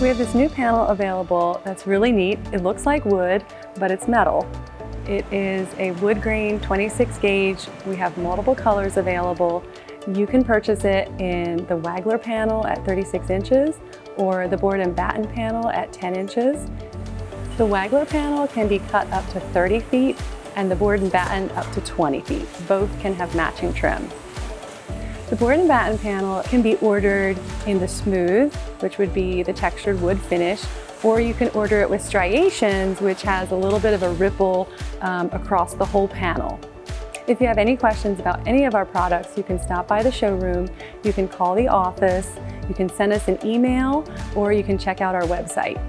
We have this new panel available that's really neat. It looks like wood, but it's metal. It is a wood grain 26 gauge. We have multiple colors available. You can purchase it in the Wagler panel at 36 inches or the board and batten panel at 10 inches. The Wagler panel can be cut up to 30 feet and the board and batten up to 20 feet. Both can have matching trim. The board and batten panel can be ordered in the smooth, which would be the textured wood finish, or you can order it with striations, which has a little bit of a ripple across the whole panel. If you have any questions about any of our products, you can stop by the showroom, you can call the office, you can send us an email, or you can check out our website.